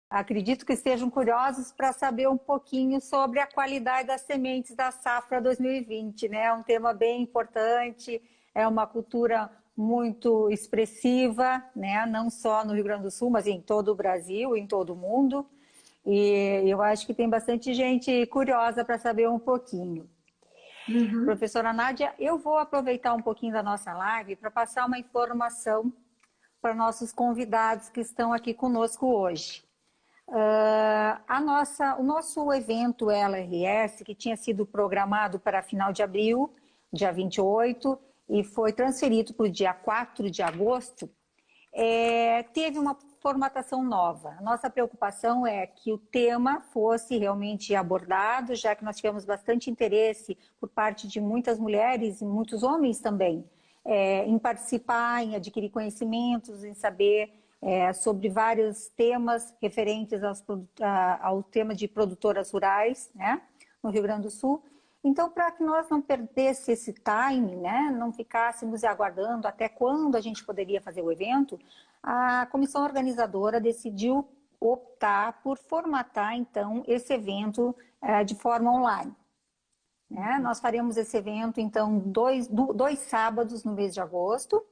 Acredito que estejam curiosos para saber um pouquinho sobre a qualidade das sementes da safra 2020, né? É um tema bem importante, é uma cultura muito expressiva, né? Não só no Rio Grande do Sul, mas em todo o Brasil, em todo o mundo. E eu acho que tem bastante gente curiosa para saber um pouquinho. Uhum. Professora Nádia, eu vou aproveitar um pouquinho da nossa live para passar uma informação para nossos convidados que estão aqui conosco hoje. O nosso evento LRS, que tinha sido programado para final de abril, dia 28, e foi transferido para o dia 4 de agosto, teve uma formatação nova. A nossa preocupação é que o tema fosse realmente abordado, já que nós tivemos bastante interesse por parte de muitas mulheres e muitos homens também, em participar, em adquirir conhecimentos, em saber sobre vários temas referentes ao tema de produtoras rurais, né, no Rio Grande do Sul. Então, para que nós não perdesse esse time, né, não ficássemos aguardando até quando a gente poderia fazer o evento, a comissão organizadora decidiu optar por formatar, então, esse evento de forma online. Né? Nós faremos esse evento, então, dois sábados no mês de agosto,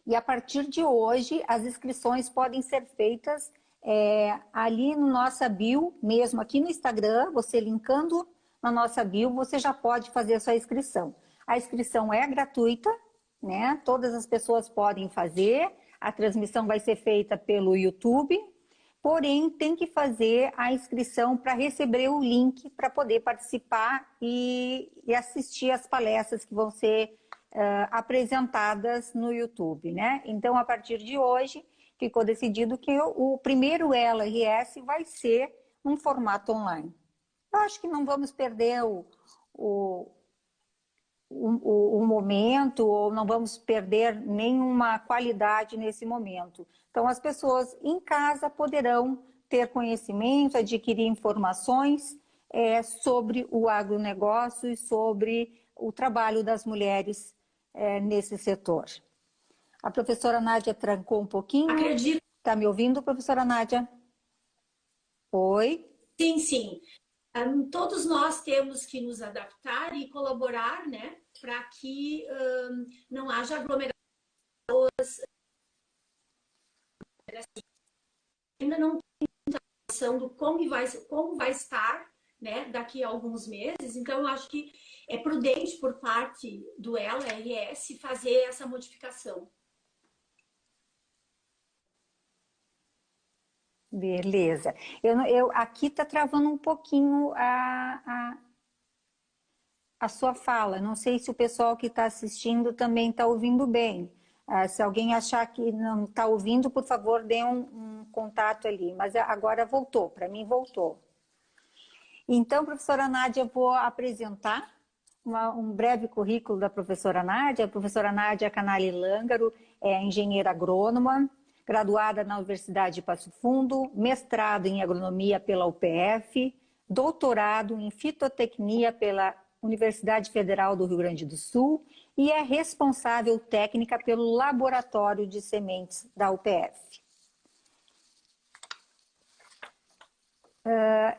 e a partir de hoje, as inscrições podem ser feitas ali no nossa bio, mesmo aqui no Instagram, você linkando na nossa bio, você já pode fazer a sua inscrição. A inscrição é gratuita, né? Todas as pessoas podem fazer, a transmissão vai ser feita pelo YouTube, porém tem que fazer a inscrição para receber o link para poder participar e assistir as palestras que vão ser apresentadas no YouTube, né? Então, a partir de hoje, ficou decidido que o primeiro LRS vai ser um formato online. Eu acho que não vamos perder o momento, ou não vamos perder nenhuma qualidade nesse momento. Então, as pessoas em casa poderão ter conhecimento, adquirir informações sobre o agronegócio e sobre o trabalho das mulheres nesse setor. A professora Nádia trancou um pouquinho. Acredito, Está me ouvindo, professora Nádia? Oi? sim, sim. Todos nós temos que nos adaptar e colaborar, né, para que não haja aglomeração. Ainda não tem noção do como vai estar, né, daqui a alguns meses. Então, eu acho que é prudente por parte do LRS fazer essa modificação. Beleza. Aqui está travando um pouquinho a sua fala. Não sei se o pessoal que está assistindo também está ouvindo bem. Se alguém achar que não está ouvindo, por favor, dê um contato ali. Mas agora voltou, para mim voltou. Então, professora Nádia, eu vou apresentar um breve currículo da professora Nádia. A professora Nádia Canali Lângaro é engenheira agrônoma, graduada na Universidade de Passo Fundo, mestrado em agronomia pela UPF, doutorado em fitotecnia pela Universidade Federal do Rio Grande do Sul e é responsável técnica pelo Laboratório de Sementes da UPF.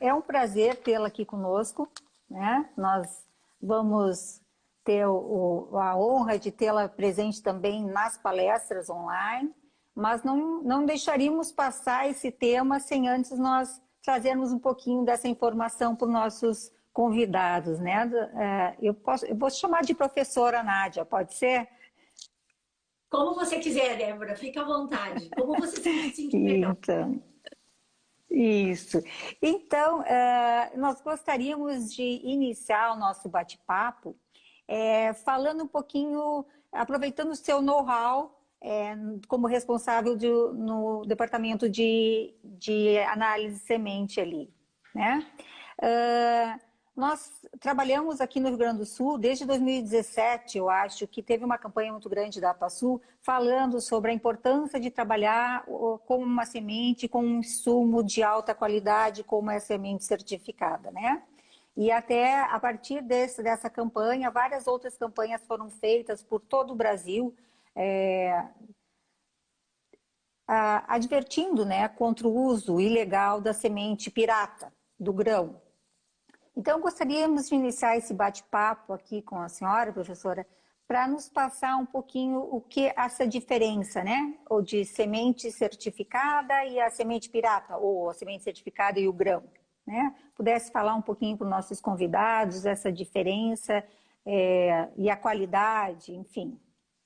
É um prazer tê-la aqui conosco, né? Nós vamos ter a honra de tê-la presente também nas palestras online, mas não deixaríamos passar esse tema sem antes nós trazermos um pouquinho dessa informação para os nossos convidados, né? Eu vou chamar de professora Nádia, pode ser? Como você quiser, Débora, fica à vontade. Como você se sentir melhor. Então, isso. Então, nós gostaríamos de iniciar o nosso bate-papo falando um pouquinho, aproveitando o seu know-how como responsável no departamento de análise de semente ali, né? Nós trabalhamos aqui no Rio Grande do Sul desde 2017, eu acho, que teve uma campanha muito grande da APASUL falando sobre a importância de trabalhar com uma semente, com um insumo de alta qualidade, como é a semente certificada, né? E até a partir dessa campanha, várias outras campanhas foram feitas por todo o Brasil, advertindo, né, contra o uso ilegal da semente pirata, do grão. Então, gostaríamos de iniciar esse bate-papo aqui com a senhora, professora, para nos passar um pouquinho o que é essa diferença, né? Ou de semente certificada e a semente pirata, ou a semente certificada e o grão, né? Pudesse falar um pouquinho para os nossos convidados, essa diferença e a qualidade, enfim.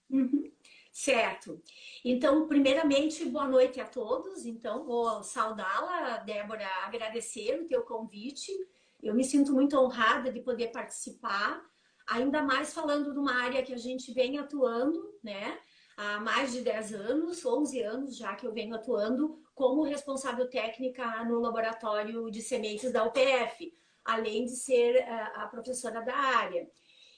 Uhum. Certo. Então, primeiramente, boa noite a todos. Então, vou saudá-la, Débora, agradecer o teu convite. Eu me sinto muito honrada de poder participar, ainda mais falando de uma área que a gente vem atuando, né? Há mais de 10 anos, 11 anos já que eu venho atuando como responsável técnica no laboratório de sementes da UPF, além de ser a professora da área.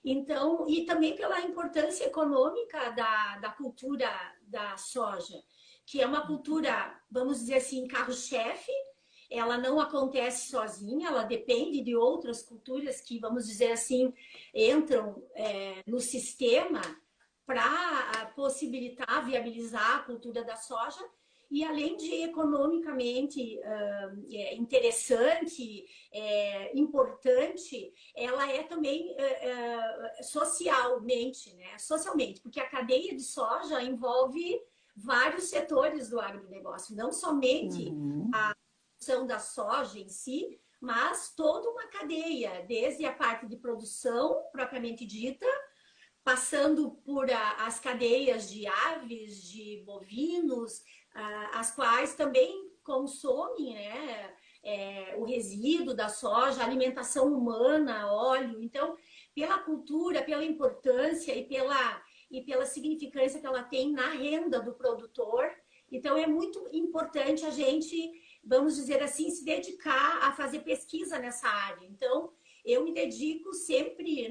Então, e também pela importância econômica da cultura da soja, que é uma cultura, vamos dizer assim, carro-chefe. Ela não acontece sozinha, ela depende de outras culturas que, vamos dizer assim, entram no sistema para possibilitar, viabilizar a cultura da soja. E além de economicamente interessante, importante, ela é também socialmente, né? Socialmente, porque a cadeia de soja envolve vários setores do agronegócio, não somente a produção da soja em si, mas toda uma cadeia, desde a parte de produção propriamente dita, passando por as cadeias de aves, de bovinos, as quais também consomem, né, o resíduo da soja, alimentação humana, óleo. Então, pela cultura, pela importância e pela significância que ela tem na renda do produtor, então é muito importante a gente, vamos dizer assim, se dedicar a fazer pesquisa nessa área. Então, eu me dedico sempre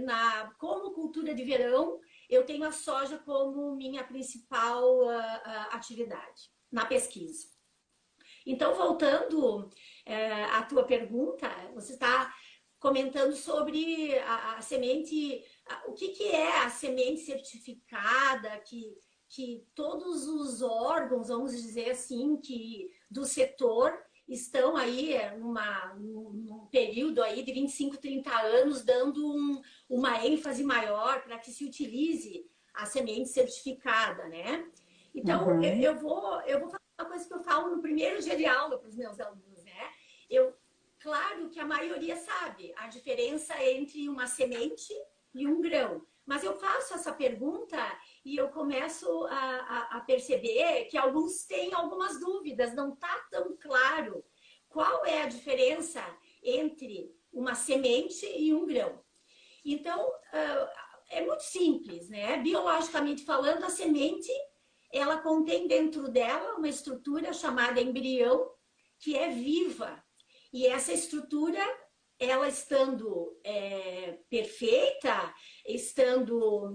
como cultura de verão, eu tenho a soja como minha principal atividade na pesquisa. Então, voltando à tua pergunta, você está comentando sobre a semente, o que é a semente certificada, que todos os órgãos, vamos dizer assim, do setor estão aí num período aí de 25, 30 anos dando uma ênfase maior para que se utilize a semente certificada, né? Então, eu vou falar uma coisa que eu falo no primeiro dia de aula para os meus alunos, né? Claro que a maioria sabe a diferença entre uma semente e um grão, mas eu faço essa pergunta e eu começo a perceber que alguns têm algumas dúvidas, não está tão claro qual é a diferença entre uma semente e um grão. Então, é muito simples, né? Biologicamente falando, a semente, ela contém dentro dela uma estrutura chamada embrião, que é viva. E essa estrutura, ela estando perfeita, estando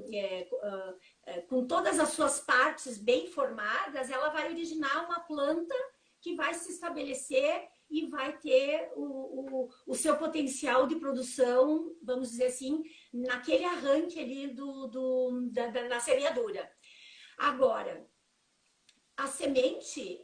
com todas as suas partes bem formadas, ela vai originar uma planta que vai se estabelecer e vai ter o seu potencial de produção, vamos dizer assim, naquele arranque ali da semeadura. Agora, a semente,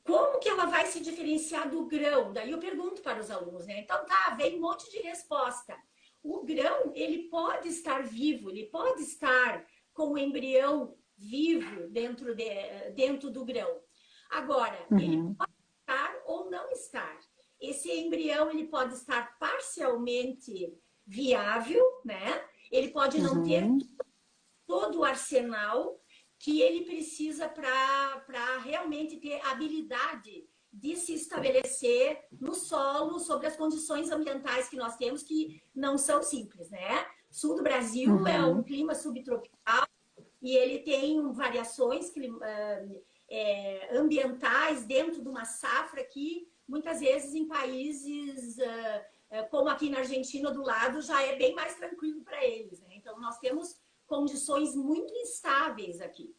como que ela vai se diferenciar do grão? Daí eu pergunto para os alunos, né? Então tá, vem um monte de resposta. O grão, ele pode estar vivo, ele pode estar com o embrião vivo dentro do grão. Agora, ele pode estar ou não estar. Esse embrião, ele pode estar parcialmente viável, né? Ele pode não ter todo o arsenal que ele precisa para realmente ter habilidade de se estabelecer no solo, sobre as condições ambientais que nós temos, que não são simples, né? Sul do Brasil é um clima subtropical e ele tem variações ambientais dentro de uma safra que, muitas vezes, em países como aqui na Argentina, do lado, já é bem mais tranquilo para eles, né? Então, nós temos condições muito instáveis aqui.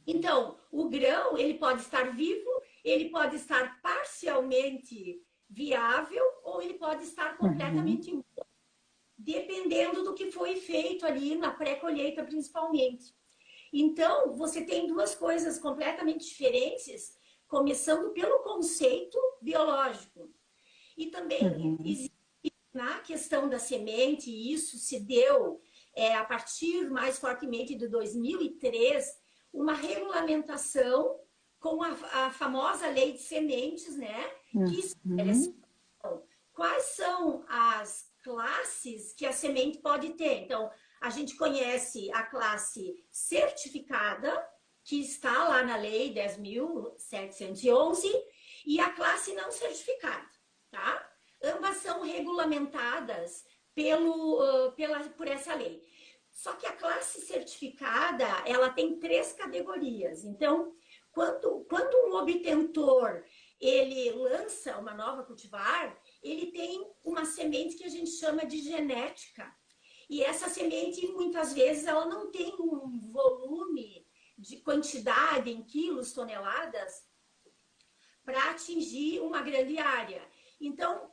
Então, o grão, ele pode estar vivo, ele pode estar parcialmente viável ou ele pode estar completamente morto, dependendo do que foi feito ali na pré-colheita, principalmente. Então, você tem duas coisas completamente diferentes, começando pelo conceito biológico. E também existe na questão da semente, e isso se deu a partir mais fortemente de 2003, uma regulamentação com a famosa lei de sementes, né? Que estabelece quais são as classes que a semente pode ter. Então, a gente conhece a classe certificada, que está lá na lei 10.711, e a classe não certificada, tá? Ambas são regulamentadas por essa lei. Só que a classe certificada, ela tem 3 categorias. Então, quando um obtentor ele lança uma nova cultivar, ele tem uma semente que a gente chama de genética. E essa semente, muitas vezes, ela não tem um volume de quantidade em quilos, toneladas, para atingir uma grande área. Então,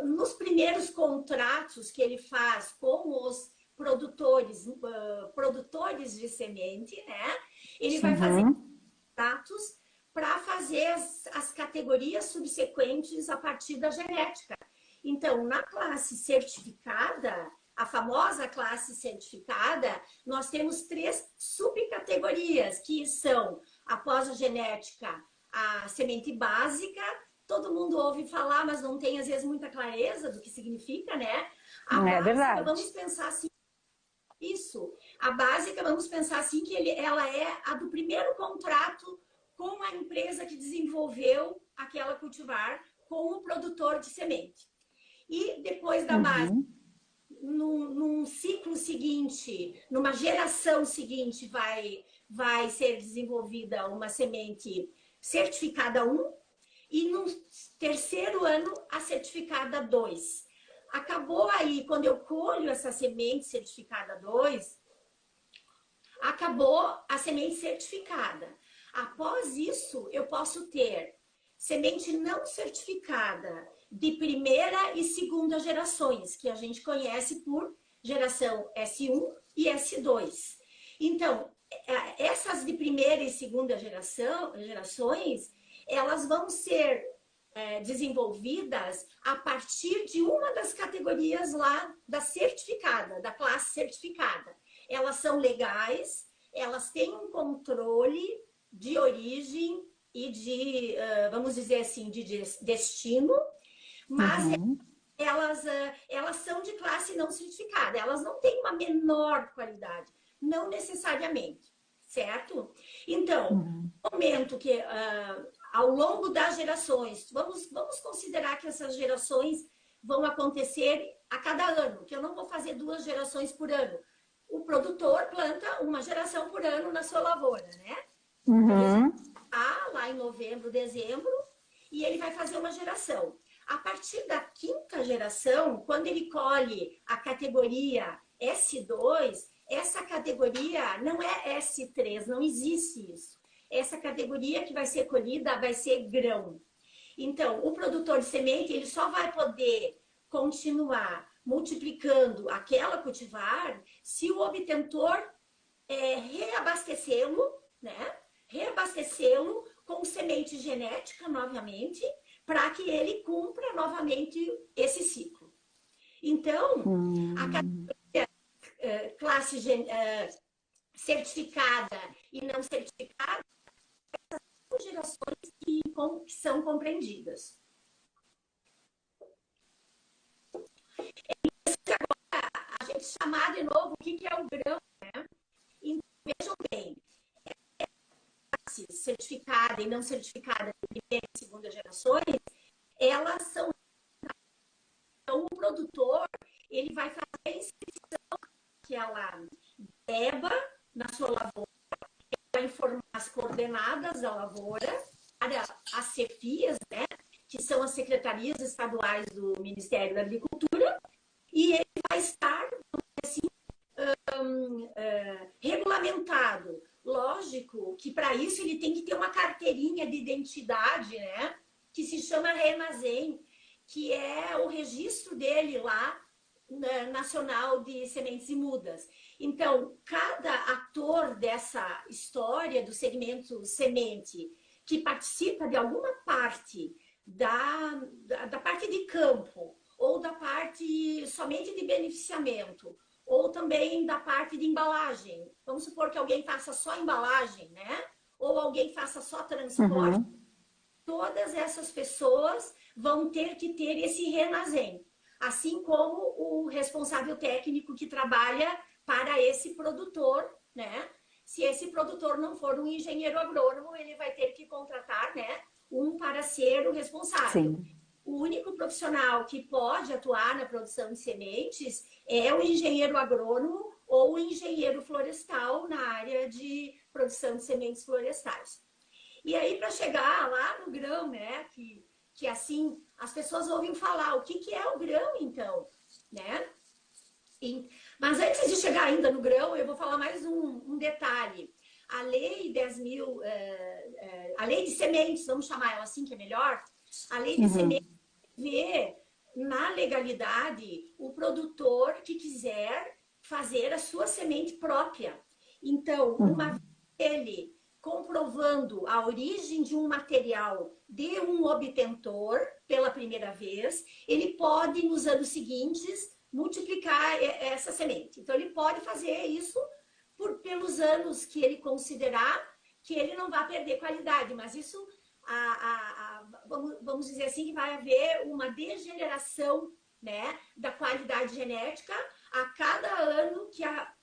nos primeiros contratos que ele faz com os produtores de semente, né? Ele vai fazer contratos para fazer as categorias subsequentes a partir da genética. Então, na classe certificada, a famosa classe certificada, nós temos 3 subcategorias, que são, após a genética, a semente básica. Todo mundo ouve falar, mas não tem, às vezes, muita clareza do que significa, né? A básica, verdade. vamos pensar assim, isso. A básica, vamos pensar assim, que ela é a do primeiro contrato com a empresa que desenvolveu aquela cultivar com o produtor de semente. E depois da básica, num ciclo seguinte, numa geração seguinte, vai ser desenvolvida uma semente certificada 1 e no terceiro ano a certificada 2. Acabou aí, quando eu colho essa semente certificada 2, acabou a semente certificada. Após isso, eu posso ter semente não certificada de primeira e segunda gerações, que a gente conhece por geração S1 e S2. Então, essas de primeira e segunda gerações, elas vão ser desenvolvidas a partir de uma das categorias lá da certificada, da classe certificada. Elas são legais, elas têm um controle de origem e de, vamos dizer assim, de destino, mas elas são de classe não certificada, elas não têm uma menor qualidade, não necessariamente, certo? Então, no momento que, ao longo das gerações, vamos considerar que essas gerações vão acontecer a cada ano, que eu não vou fazer 2 gerações por ano. O produtor planta uma geração por ano na sua lavoura, né? Lá em novembro, dezembro, e ele vai fazer uma geração. A partir da 5ª geração, quando ele colhe a categoria S2, essa categoria não é S3, não existe isso. Essa categoria que vai ser colhida vai ser grão. Então, o produtor de semente, ele só vai poder continuar multiplicando aquela cultivar se o obtentor reabastecê-lo, né? Reabastecê-lo com semente genética novamente, para que ele cumpra novamente esse ciclo. Então, a categoria classe certificada e não certificada, essas são gerações que são compreendidas. Agora, a gente chamar de novo o que é o grão, né? Então, vejam bem, certificada e não certificada de primeira e segunda gerações, elas são... Então, o produtor, ele vai fazer a inscrição que ela deba na sua lavoura, ele vai informar as coordenadas da lavoura para as CEFIAs, né, que são as secretarias estaduais do Ministério da Agricultura, e ele vai estar, assim, regulamentado. Lógico que para isso ele tem que ter uma carteirinha de identidade, né? Que se chama RENASEM, que é o registro dele lá Nacional de Sementes e Mudas. Então, cada ator dessa história do segmento semente que participa de alguma parte da parte de campo, ou da parte somente de beneficiamento, ou também da parte de embalagem. Vamos supor que alguém faça só embalagem, né? Ou alguém faça só transporte. Uhum. Todas essas pessoas vão ter que ter esse RENASEM, assim como o responsável técnico que trabalha para esse produtor, né? Se esse produtor não for um engenheiro agrônomo, ele vai ter que contratar, né, um para ser o responsável. Sim. O único profissional que pode atuar na produção de sementes é o engenheiro agrônomo ou o engenheiro florestal na área de produção de sementes florestais. E aí, para chegar lá no grão, né, que assim, as pessoas ouvem falar, o que é o grão, então, né? Mas antes de chegar ainda no grão, eu vou falar mais um detalhe. A lei 10.000, a lei de sementes, vamos chamar ela assim que é melhor, a lei de Uhum. sementes vê na legalidade o produtor que quiser fazer a sua semente própria. Então, uma vez Uhum. ele comprovando a origem de um material de um obtentor pela primeira vez, ele pode, nos anos seguintes, multiplicar essa semente. Então, ele pode fazer isso pelos anos que ele considerar que ele não vai perder qualidade, mas isso, vamos dizer assim, que vai haver uma degeneração, né, da qualidade genética a cada ano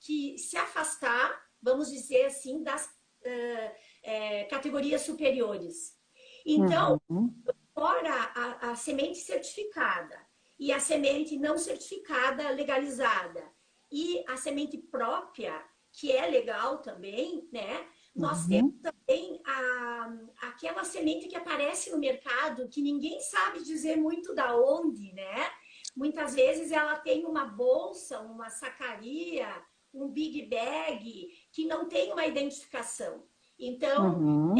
que se afastar, vamos dizer assim, das categorias superiores. Então, Uhum. fora a semente certificada e a semente não certificada legalizada e a semente própria, que é legal também, né? Nós temos Uhum. também aquela semente que aparece no mercado, que ninguém sabe dizer muito da onde, né? Muitas vezes ela tem uma bolsa, uma sacaria, um big bag, que não tem uma identificação. Então, Uhum.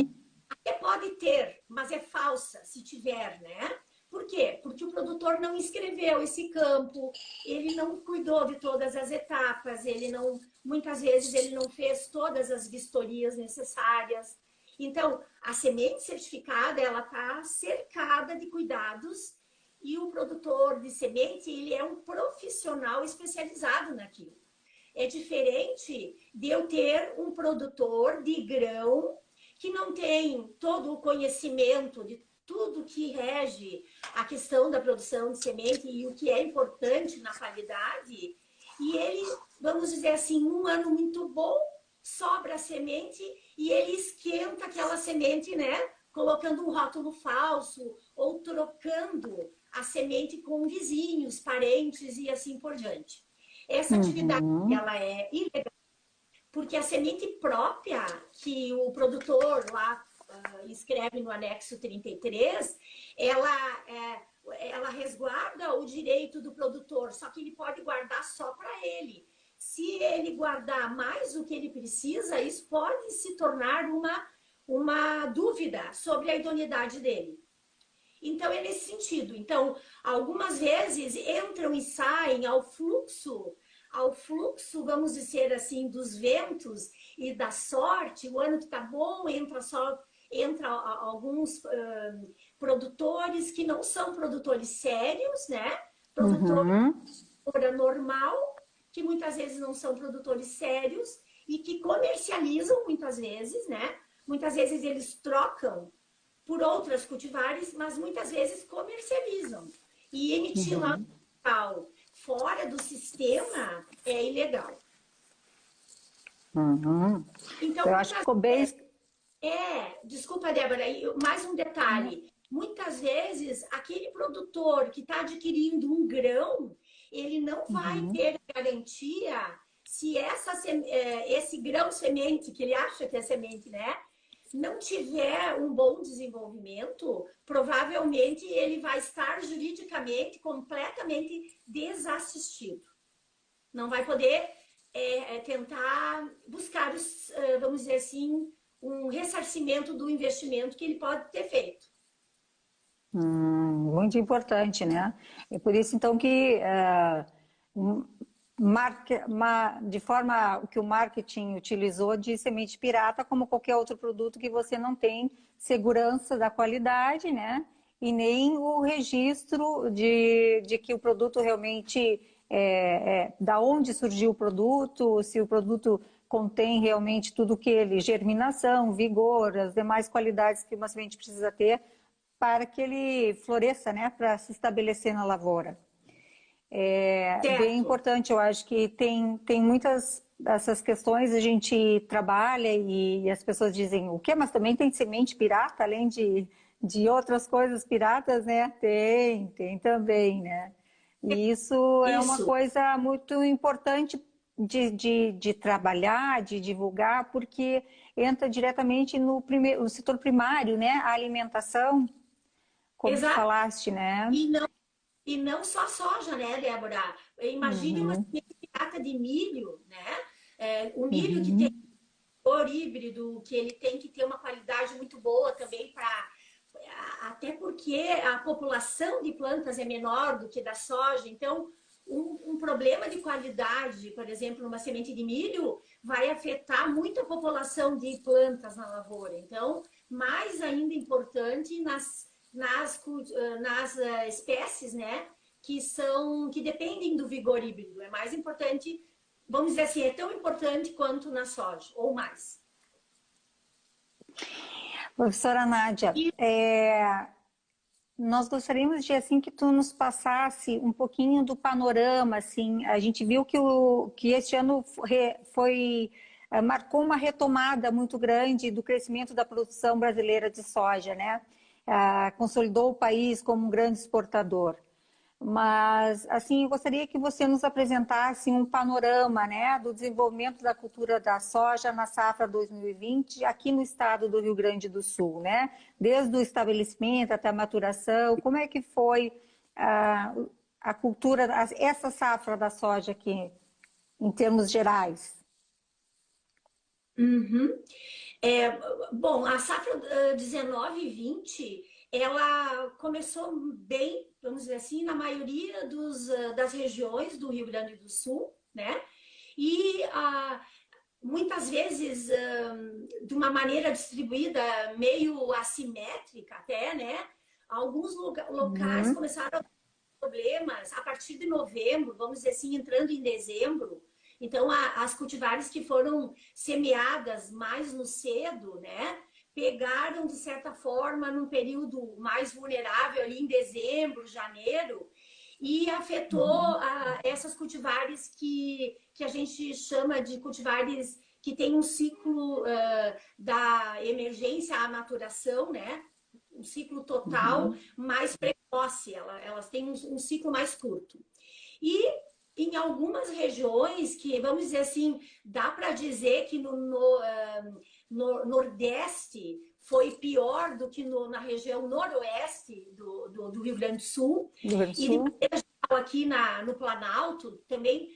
até pode ter, mas é falsa se tiver, né? Por quê? Porque o produtor não escreveu esse campo, ele não cuidou de todas as etapas, ele não, muitas vezes ele não fez todas as vistorias necessárias. Então, a semente certificada, ela está cercada de cuidados e o produtor de semente, ele é um profissional especializado naquilo. É diferente de eu ter um produtor de grão que não tem todo o conhecimento de tudo que rege a questão da produção de semente e o que é importante na qualidade. E ele, vamos dizer assim, um ano muito bom, sobra a semente e ele esquenta aquela semente, né? Colocando um rótulo falso ou trocando a semente com vizinhos, parentes e assim por diante. Essa atividade Uhum. ela é ilegal, porque a semente própria que o produtor lá escreve no anexo 33, ela resguarda o direito do produtor, só que ele pode guardar só para ele. Se ele guardar mais do que ele precisa, isso pode se tornar uma dúvida sobre a idoneidade dele. Então, é nesse sentido. Então, algumas vezes entram e saem ao fluxo, vamos dizer assim, dos ventos e da sorte. O ano que está bom, entra alguns produtores que não são produtores sérios, né? Produtor Uhum. normal, que muitas vezes não são produtores sérios e que comercializam muitas vezes, né? Muitas vezes eles trocam por outras cultivares, mas muitas vezes comercializam. E emitir lá Uhum. fora do sistema é ilegal. Uhum. Então, Eu acho que muitas ficou bem. desculpa, Débora, mais um detalhe. Muitas vezes, aquele produtor que está adquirindo um grão, ele não vai Uhum. ter garantia se esse grão semente, que ele acha que é semente, né? Não tiver um bom desenvolvimento, provavelmente ele vai estar juridicamente completamente desassistido. Não vai poder tentar buscar, vamos dizer assim, um ressarcimento do investimento que ele pode ter feito. Muito importante, né? É por isso, então, que de forma o que o marketing utilizou de semente pirata, como qualquer outro produto que você não tem segurança da qualidade, né? E nem o registro de que o produto realmente da onde surgiu o produto, se o produto contém realmente tudo que ele, germinação, vigor, as demais qualidades que uma semente precisa ter para que ele floresça, né? Para se estabelecer na lavoura. É bem importante, eu acho que tem muitas dessas questões, a gente trabalha e as pessoas dizem o quê? Mas também tem semente pirata, além de outras coisas piratas, né? Tem também, né? E isso é uma coisa muito importante de trabalhar, de divulgar, porque entra diretamente no setor primário, né? A alimentação, como tu falaste, né? E não só soja, né, Débora? Imagine uma semente pirata de milho, né? O milho que tem cor híbrido, que ele tem que ter uma qualidade muito boa também para... Até porque a população de plantas é menor do que da soja, então um problema de qualidade, por exemplo, numa semente de milho, vai afetar muito a população de plantas na lavoura. Então, mais ainda importante nas espécies, né, que dependem do vigor híbrido. É mais importante, vamos dizer assim, é tão importante quanto na soja, ou mais. Professora Nádia, nós gostaríamos de assim que tu nos passasse um pouquinho do panorama, assim, a gente viu que este ano marcou uma retomada muito grande do crescimento da produção brasileira de soja, né? Consolidou o país como um grande exportador. Mas, assim, eu gostaria que você nos apresentasse um panorama, né, do desenvolvimento da cultura da soja na safra 2020 aqui no estado do Rio Grande do Sul, né? Desde o estabelecimento até a maturação, como é que foi a cultura, essa safra da soja aqui, em termos gerais? Bom, a safra 19 e 20, ela começou bem, vamos dizer assim, na maioria das regiões do Rio Grande do Sul, né? E muitas vezes de uma maneira distribuída meio assimétrica até, né? Alguns locais começaram a ter problemas a partir de novembro, vamos dizer assim, entrando em dezembro. Então, as cultivares que foram semeadas mais no cedo, né? Pegaram, de certa forma, num período mais vulnerável, ali em dezembro, janeiro, e afetou essas cultivares que a gente chama de cultivares que tem um ciclo da emergência à maturação, né? Um ciclo total mais precoce, elas têm um ciclo mais curto. E em algumas regiões que, vamos dizer assim, dá para dizer que no Nordeste foi pior do que na região Noroeste do Rio Grande do Sul. Do Rio Grande do E Sul. aqui no Planalto também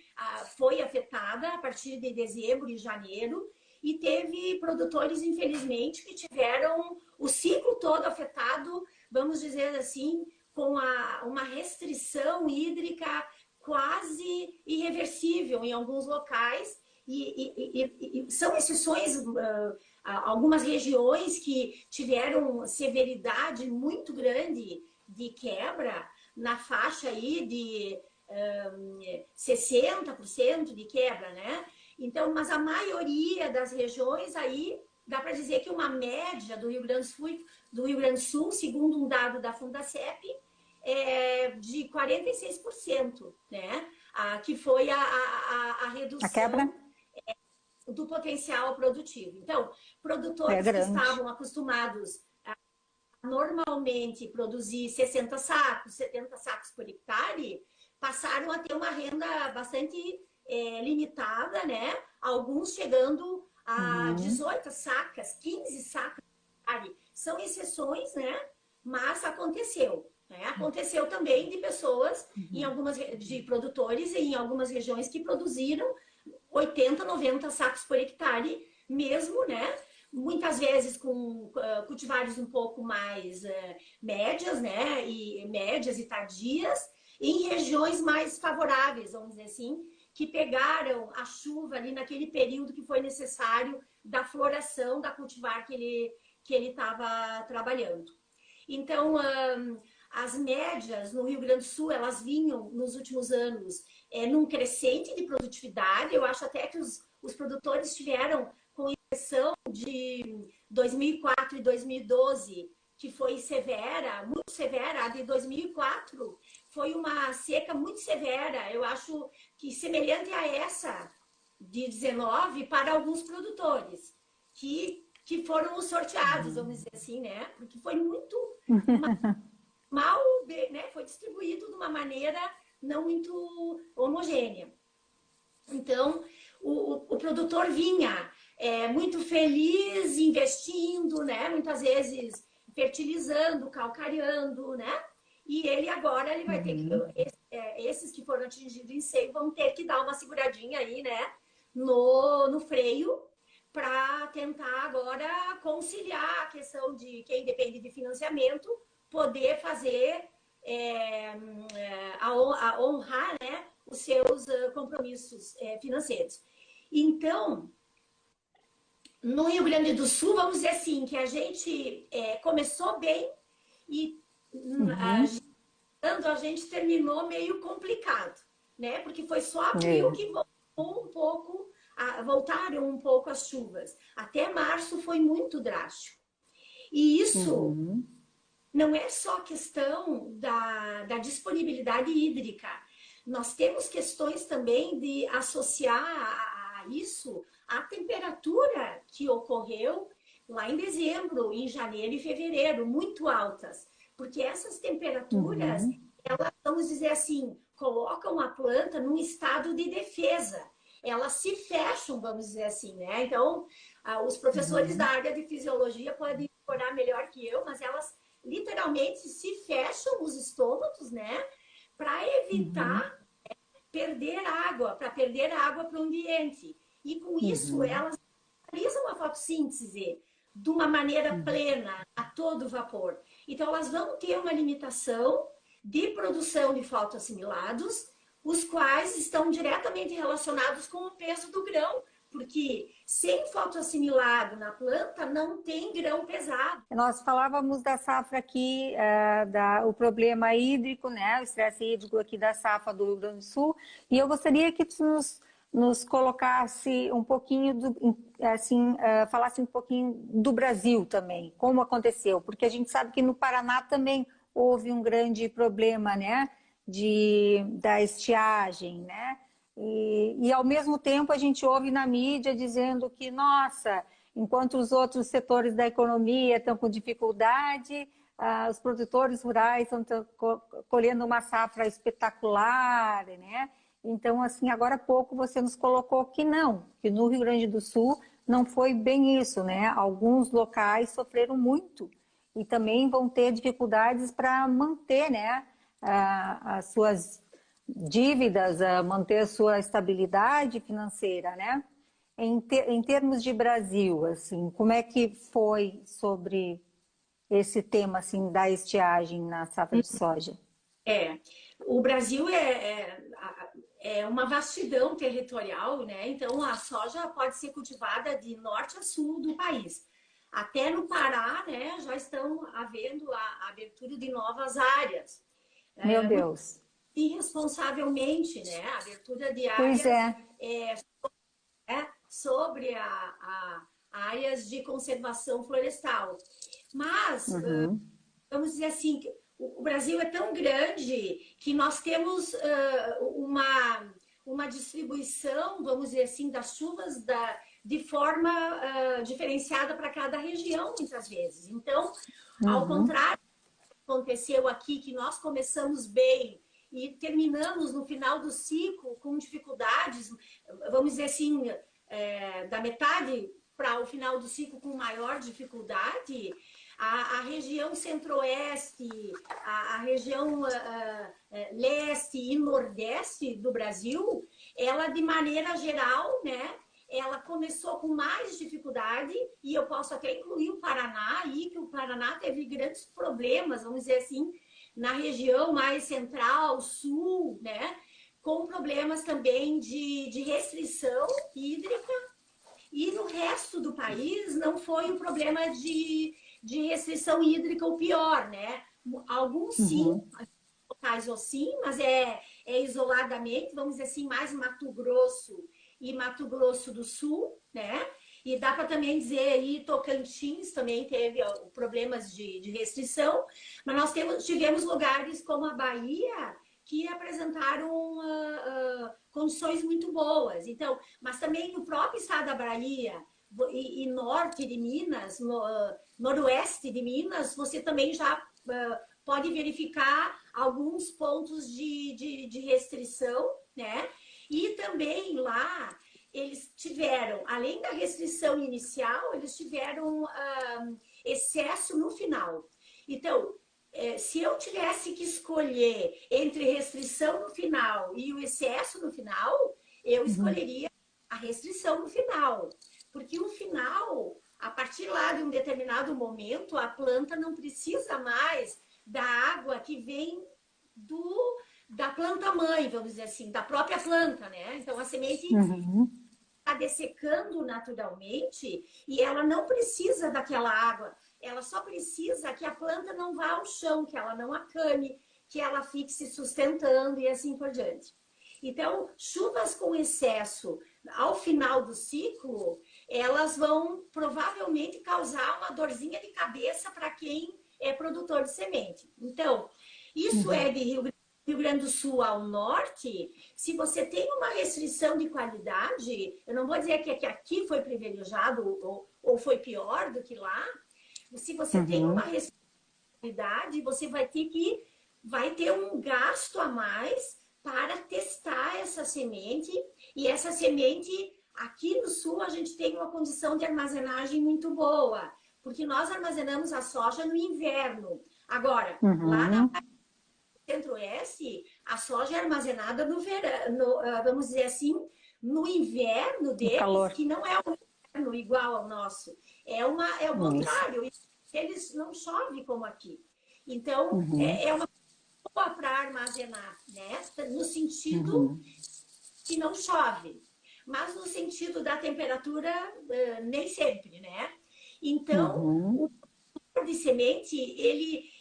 foi afetada a partir de dezembro e janeiro. E teve produtores, infelizmente, que tiveram o ciclo todo afetado, vamos dizer assim, com uma restrição hídrica quase irreversível em alguns locais. E são exceções, algumas regiões que tiveram severidade muito grande de quebra, na faixa aí de 60% de quebra, né? Então, mas a maioria das regiões aí, dá para dizer que uma média do Rio Grande do Sul, segundo um dado da Fundacep, de 46%, né? Que foi a redução A quebra do potencial produtivo. Então, produtores que estavam acostumados a normalmente produzir 60 sacos, 70 sacos por hectare, passaram a ter uma renda bastante limitada, né? Alguns chegando a 18 sacas, 15 sacas por hectare. São exceções, né? Mas aconteceu. Né? Aconteceu também de pessoas, de produtores em algumas regiões que produziram 80, 90 sacos por hectare mesmo, né? Muitas vezes com cultivares um pouco mais médias, né? Médias e tardias, em regiões mais favoráveis, vamos dizer assim, que pegaram a chuva ali naquele período que foi necessário da floração da cultivar que ele estava trabalhando. Então, as médias no Rio Grande do Sul, elas vinham nos últimos anos num crescente de produtividade. Eu acho até que os produtores tiveram, com exceção de 2004 e 2012, que foi severa, muito severa, a de 2004 foi uma seca muito severa, eu acho que semelhante a essa de 19 para alguns produtores, que foram os sorteados, vamos dizer assim, né? Porque foi muito mal, né? Foi distribuído de uma maneira não muito homogênea. Então, o produtor vinha muito feliz, investindo, né? Muitas vezes fertilizando, calcareando, né? E ele agora ele vai ter que esses que foram atingidos em seio vão ter que dar uma seguradinha aí, né? No freio para tentar agora conciliar a questão de quem depende de financiamento poder fazer a honrar, né, os seus compromissos financeiros. Então, no Rio Grande do Sul, vamos dizer assim, que a gente começou bem e a gente terminou meio complicado, né? Porque foi só abril que voltaram um pouco as chuvas. Até março foi muito drástico. E isso não é só questão da disponibilidade hídrica. Nós temos questões também de associar a isso a temperatura que ocorreu lá em dezembro, em janeiro e fevereiro, muito altas. Porque essas temperaturas, elas, vamos dizer assim, colocam a planta num estado de defesa. Elas se fecham, vamos dizer assim, né? Então, os professores da área de fisiologia podem decorar melhor que eu, mas elas literalmente se fecham os estômatos, né? Para evitar perder água, para o ambiente. E com isso, elas realizam a fotossíntese de uma maneira plena, a todo vapor. Então, elas vão ter uma limitação de produção de fotoassimilados, os quais estão diretamente relacionados com o peso do grão, porque sem fotoassimilado na planta não tem grão pesado. Nós falávamos da safra aqui, o problema hídrico, né, o estresse hídrico aqui da safra do Rio Grande do Sul, e eu gostaria que tu nos colocasse um pouquinho, falasse um pouquinho do Brasil também, como aconteceu, porque a gente sabe que no Paraná também houve um grande problema, né, da estiagem, né, e ao mesmo tempo a gente ouve na mídia dizendo que, nossa, enquanto os outros setores da economia estão com dificuldade, os produtores rurais estão colhendo uma safra espetacular, né? Então, assim, agora há pouco você nos colocou que não, que no Rio Grande do Sul não foi bem isso, né? Alguns locais sofreram muito e também vão ter dificuldades para manter, né, as suas dívidas, manter a sua estabilidade financeira, né? Em termos de Brasil, assim, como é que foi sobre esse tema assim, da estiagem na safra de soja? O Brasil é uma vastidão territorial, né? Então a soja pode ser cultivada de norte a sul do país. Até no Pará, né, já estão havendo a abertura de novas áreas. Meu Deus. Irresponsavelmente, né? A abertura de áreas sobre áreas de conservação florestal. Mas, vamos dizer assim, o Brasil é tão grande que nós temos uma distribuição, vamos dizer assim, das chuvas de forma diferenciada para cada região, muitas vezes. Então, ao contrário do que aconteceu aqui, que nós começamos bem e terminamos no final do ciclo com dificuldades, vamos dizer assim, da metade para o final do ciclo com maior dificuldade, a região centro-oeste, a região leste e nordeste do Brasil, ela de maneira geral, né, ela começou com mais dificuldade, e eu posso até incluir o Paraná aí, que o Paraná teve grandes problemas, vamos dizer assim, na região mais central, sul, né? Com problemas também de restrição hídrica. E no resto do país não foi o problema de restrição hídrica o pior, né? Alguns sim, locais ou sim, mas é isoladamente, vamos dizer assim, mais Mato Grosso e Mato Grosso do Sul, né? E dá para também dizer aí, Tocantins também teve problemas de restrição, mas nós tivemos lugares como a Bahia que apresentaram condições muito boas. Então, mas também no próprio estado da Bahia e norte de Minas, noroeste de Minas, você também já pode verificar alguns pontos de restrição, né? E também lá eles tiveram, além da restrição inicial, eles tiveram excesso no final. Então, se eu tivesse que escolher entre restrição no final e o excesso no final, eu escolheria a restrição no final. Porque o final, a partir lá de um determinado momento, a planta não precisa mais da água que vem da planta mãe, vamos dizer assim, da própria planta, né? Então, a semente está dessecando naturalmente e ela não precisa daquela água. Ela só precisa que a planta não vá ao chão, que ela não acane, que ela fique se sustentando e assim por diante. Então, chuvas com excesso ao final do ciclo, elas vão provavelmente causar uma dorzinha de cabeça para quem é produtor de semente. Então, isso é de Rio Grande do Sul ao norte. Se você tem uma restrição de qualidade, eu não vou dizer que aqui foi privilegiado ou foi pior do que lá. Se você tem uma restrição de qualidade, você vai ter um gasto a mais para testar essa semente. E essa semente, aqui no sul, a gente tem uma condição de armazenagem muito boa, porque nós armazenamos a soja no inverno. Agora, lá na Centro-Oeste, a soja é armazenada no verão, vamos dizer assim, no inverno deles, que não é um inverno igual ao nosso. É o contrário. Eles não chove como aqui. Então, é uma boa para armazenar, né? No sentido que não chove. Mas no sentido da temperatura, nem sempre, né? Então, o produtor de semente,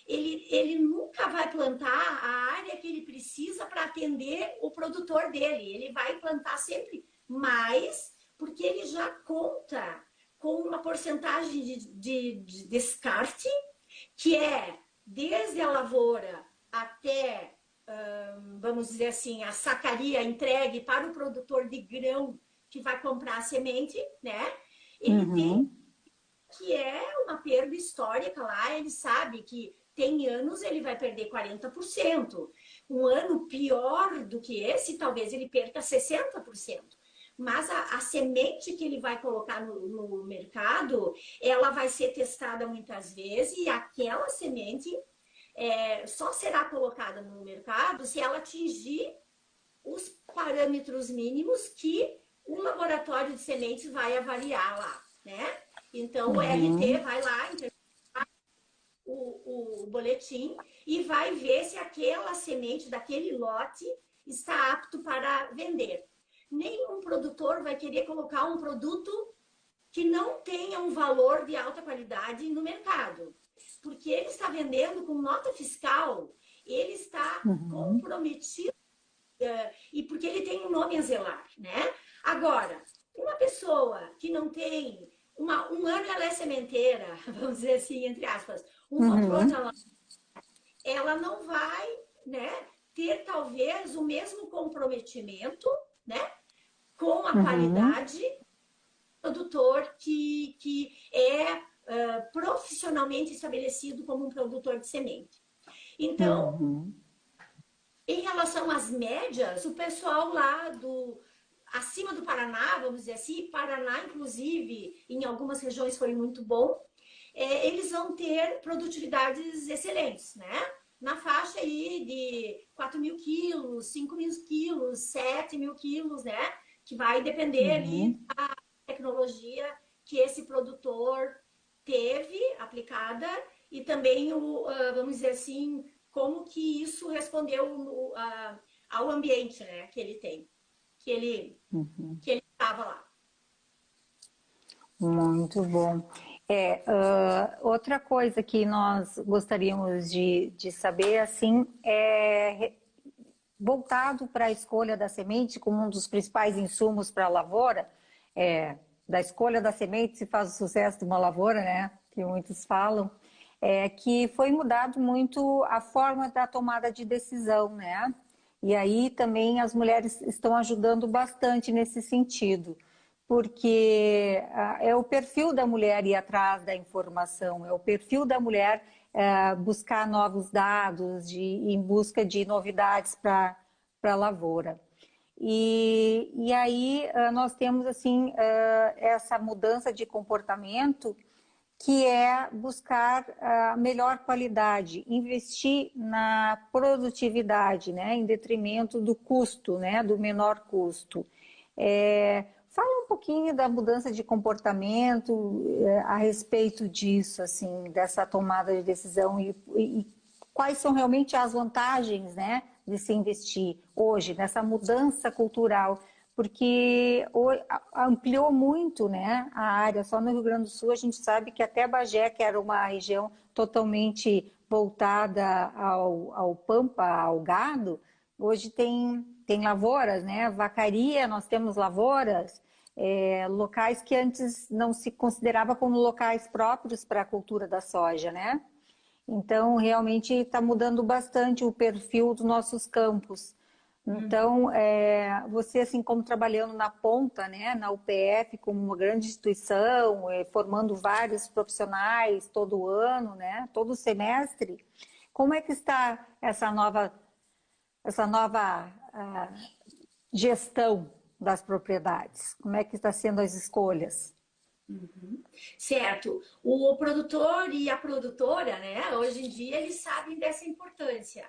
ele nunca vai plantar a área que ele precisa para atender o produtor dele. Ele vai plantar sempre mais, porque ele já conta com uma porcentagem de descarte, que é desde a lavoura até, vamos dizer assim, a sacaria entregue para o produtor de grão que vai comprar a semente, né? Ele tem que é uma perda histórica lá, ele sabe que tem anos ele vai perder 40%. Um ano pior do que esse, talvez ele perca 60%. Mas a semente que ele vai colocar no mercado, ela vai ser testada muitas vezes e aquela semente só será colocada no mercado se ela atingir os parâmetros mínimos que o laboratório de sementes vai avaliar lá, né? Então, o RT vai lá, o boletim e vai ver se aquela semente daquele lote está apto para vender. Nenhum produtor vai querer colocar um produto que não tenha um valor de alta qualidade no mercado, porque ele está vendendo com nota fiscal, ele está comprometido e porque ele tem um nome a zelar, né? Agora, uma pessoa que não tem um ano ela é sementeira, vamos dizer assim, entre aspas, outro ano ela não vai, né, ter talvez o mesmo comprometimento, né, com a qualidade do produtor que é profissionalmente estabelecido como um produtor de semente. Então, em relação às médias, o pessoal lá acima do Paraná, vamos dizer assim, Paraná, inclusive, em algumas regiões foi muito bom, eles vão ter produtividades excelentes, né? Na faixa aí de 4 mil quilos, 5 mil quilos, 7 mil quilos, né? Que vai depender ali da tecnologia que esse produtor teve aplicada e também, vamos dizer assim, como que isso respondeu ao ambiente, né, que ele tem, que ele estava lá. Muito bom. Outra coisa que nós gostaríamos de saber, assim, voltado para a escolha da semente como um dos principais insumos para a lavoura, da escolha da semente se faz o sucesso de uma lavoura, né? Que muitos falam, que foi mudado muito a forma da tomada de decisão, né? E aí também as mulheres estão ajudando bastante nesse sentido, porque é o perfil da mulher ir atrás da informação, é o perfil da mulher buscar novos dados, em busca de novidades para a lavoura. E aí nós temos assim essa mudança de comportamento que é buscar a melhor qualidade, investir na produtividade, né, em detrimento do custo, né, do menor custo. Fala um pouquinho da mudança de comportamento a respeito disso, assim, dessa tomada de decisão e quais são realmente as vantagens, né, de se investir hoje nessa mudança cultural, porque ampliou muito, né, a área. Só no Rio Grande do Sul a gente sabe que até Bagé, que era uma região totalmente voltada ao pampa, ao gado, hoje tem lavouras, né, vacaria, nós temos lavouras, locais que antes não se considerava como locais próprios para a cultura da soja, né? Então, realmente está mudando bastante o perfil dos nossos campos. Então, você, assim como trabalhando na ponta, né, na UPF, como uma grande instituição, formando vários profissionais todo ano, né, todo semestre, como é que está essa nova gestão das propriedades? Como é que está sendo as escolhas? Certo. O produtor e a produtora, né, hoje em dia, eles sabem dessa importância.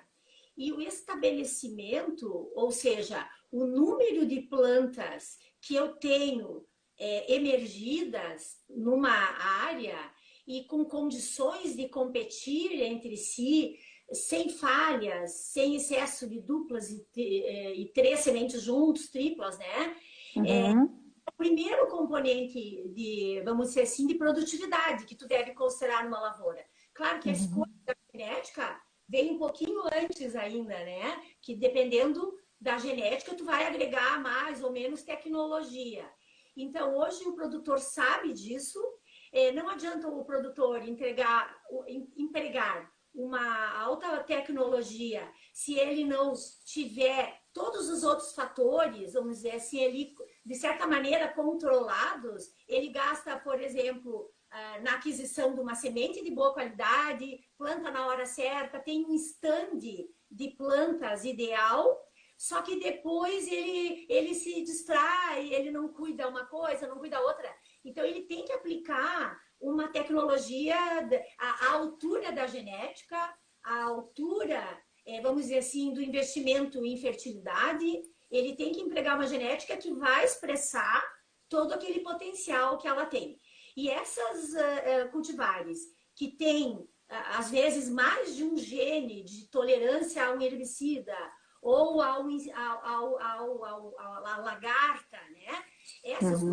E o estabelecimento, ou seja, o número de plantas que eu tenho emergidas numa área e com condições de competir entre si, sem falhas, sem excesso de duplas e três sementes juntos, triplas, né? O primeiro componente de, vamos dizer assim, de produtividade que tu deve considerar numa lavoura. Claro que a escolha da genética vem um pouquinho antes ainda, né? Que dependendo da genética, tu vai agregar mais ou menos tecnologia. Então, hoje o produtor sabe disso. Não adianta o produtor empregar uma alta tecnologia se ele não tiver todos os outros fatores, vamos dizer assim, ele, de certa maneira, controlados. Ele gasta, por exemplo, na aquisição de uma semente de boa qualidade, planta na hora certa, tem um stand de plantas ideal, só que depois ele se distrai, ele não cuida uma coisa, não cuida outra. Então, ele tem que aplicar uma tecnologia à altura da genética, à altura, vamos dizer assim, do investimento em fertilidade. Ele tem que empregar uma genética que vai expressar todo aquele potencial que ela tem. E essas cultivares que têm, às vezes, mais de um gene de tolerância a um herbicida ou à lagarta, né? Essas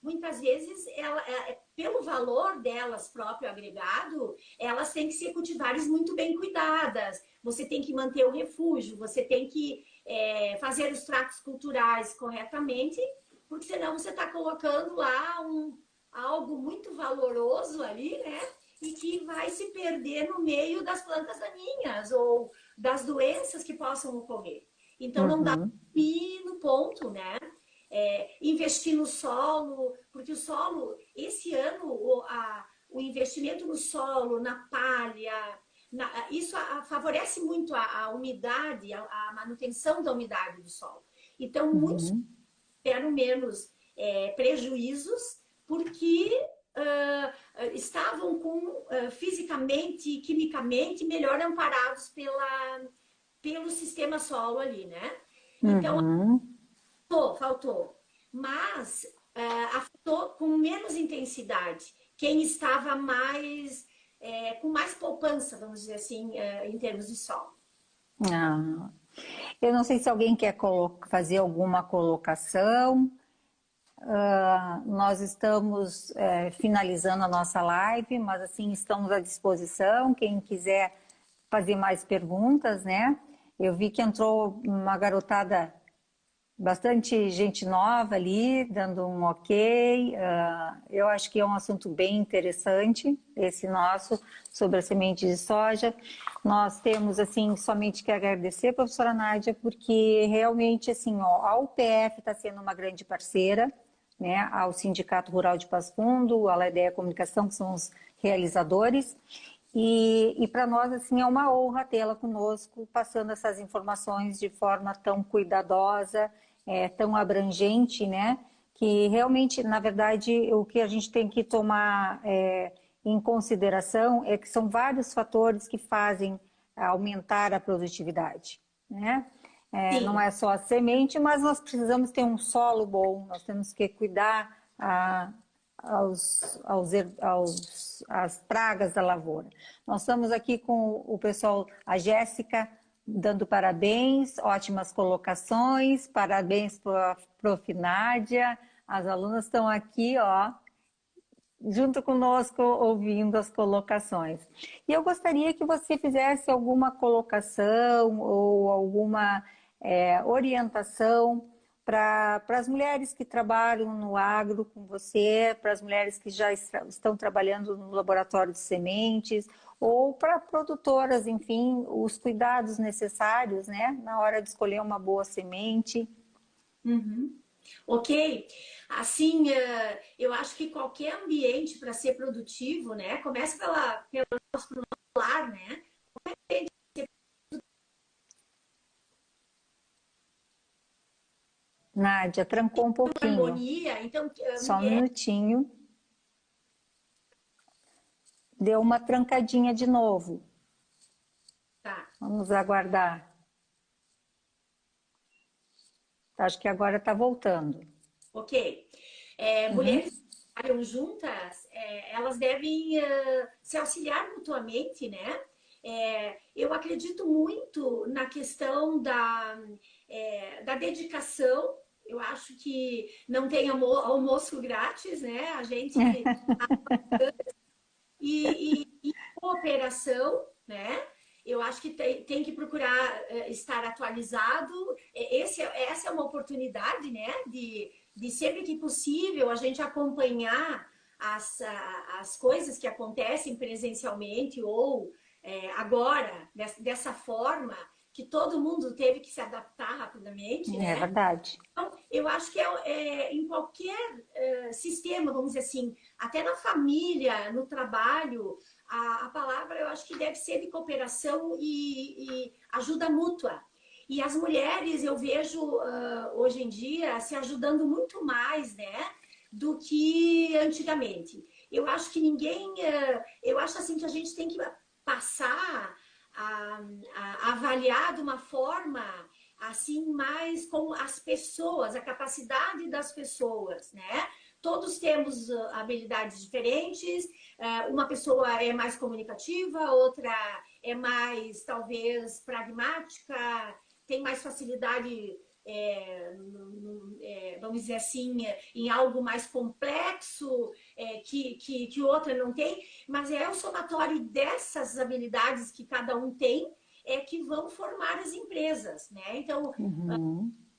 muitas vezes, pelo valor delas próprio agregado, elas têm que ser cultivares muito bem cuidadas. Você tem que manter o refúgio, você tem que fazer os tratos culturais corretamente, porque senão você está colocando lá algo muito valoroso ali, né? E que vai se perder no meio das plantas daninhas ou das doenças que possam ocorrer. Então, não dá para ir no ponto, né? Investir no solo, porque o solo, esse ano, o investimento no solo, na palha, isso favorece muito a umidade, a manutenção da umidade do solo. Então, muitos tiveram menos prejuízos, porque estavam fisicamente e quimicamente melhor amparados pelo sistema solo ali, né? Então, faltou. Mas afetou com menos intensidade quem estava mais com mais poupança, vamos dizer assim, em termos de sol. Ah, eu não sei se alguém quer fazer alguma colocação. Nós estamos finalizando a nossa live, mas assim estamos à disposição. Quem quiser fazer mais perguntas, né? Eu vi que entrou uma garotada, bastante gente nova ali, dando um ok. Eu acho que é um assunto bem interessante, esse nosso, sobre a semente de soja. Nós temos, assim, somente que agradecer, professora Nádia, porque realmente, assim, ó, a UPF está sendo uma grande parceira, né, ao Sindicato Rural de Passo Fundo, a Ledeia Comunicação, que são os realizadores, e para nós, assim, é uma honra tê-la conosco, passando essas informações de forma tão cuidadosa, tão abrangente, né, que realmente, na verdade, o que a gente tem que tomar em consideração é que são vários fatores que fazem aumentar a produtividade, né? Não é só a semente, mas nós precisamos ter um solo bom, nós temos que cuidar às pragas da lavoura. Nós estamos aqui com o pessoal, a Jéssica, dando parabéns, ótimas colocações, parabéns para a Prof. Nádia, as alunas estão aqui, ó, junto conosco, ouvindo as colocações. E eu gostaria que você fizesse alguma colocação ou alguma orientação para as mulheres que trabalham no agro com você, para as mulheres que já estão trabalhando no laboratório de sementes, ou para produtoras, enfim, os cuidados necessários, né, na hora de escolher uma boa semente. Uhum. Ok? Assim, eu acho que qualquer ambiente para ser produtivo, né, começa pelo nosso lar, né? Nádia, trancou um pouquinho. Harmonia, então, Só um minutinho. Deu uma trancadinha de novo. Tá. Vamos aguardar. Acho que agora está voltando. Ok. Mulheres que trabalham juntas, elas devem se auxiliar mutuamente, né? Eu acredito muito na questão da dedicação. Eu acho que não tem almoço grátis, né? A gente e cooperação, né? Eu acho que tem que procurar estar atualizado. Essa é uma oportunidade, né? De sempre que possível a gente acompanhar as coisas que acontecem presencialmente ou agora, dessa forma, que todo mundo teve que se adaptar rapidamente, É né? verdade. Então, eu acho que em qualquer sistema, vamos dizer assim, até na família, no trabalho, a palavra eu acho que deve ser de cooperação e ajuda mútua. E as mulheres eu vejo hoje em dia se ajudando muito mais, né, do que antigamente. Eu acho que eu acho assim que a gente tem que passar a avaliar de uma forma assim mais com as pessoas, a capacidade das pessoas, né? Todos temos habilidades diferentes, uma pessoa é mais comunicativa, outra é mais, talvez, pragmática, tem mais facilidade, vamos dizer assim, em algo mais complexo, que outra não tem, mas é o somatório dessas habilidades que cada um tem que vão formar as empresas, né? Então, as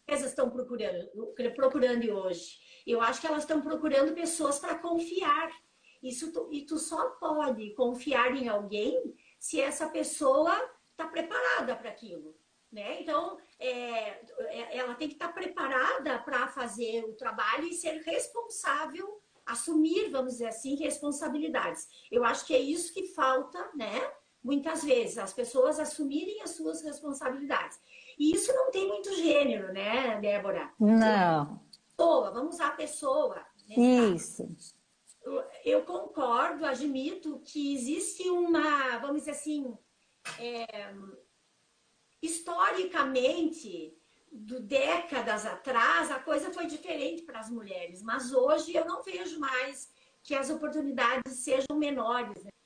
empresas estão procurando hoje. Eu acho que elas estão procurando pessoas para confiar. E tu só pode confiar em alguém se essa pessoa está preparada para aquilo, né? Então, ela tem que estar preparada para fazer o trabalho e ser responsável, assumir, vamos dizer assim, responsabilidades. Eu acho que é isso que falta, né? Muitas vezes, as pessoas assumirem as suas responsabilidades. E isso não tem muito gênero, né, Débora? Não. Vamos usar a pessoa. Isso. Eu concordo, admito que existe uma, vamos dizer assim, historicamente, décadas atrás, a coisa foi diferente para as mulheres, mas hoje eu não vejo mais que as oportunidades sejam menores, né?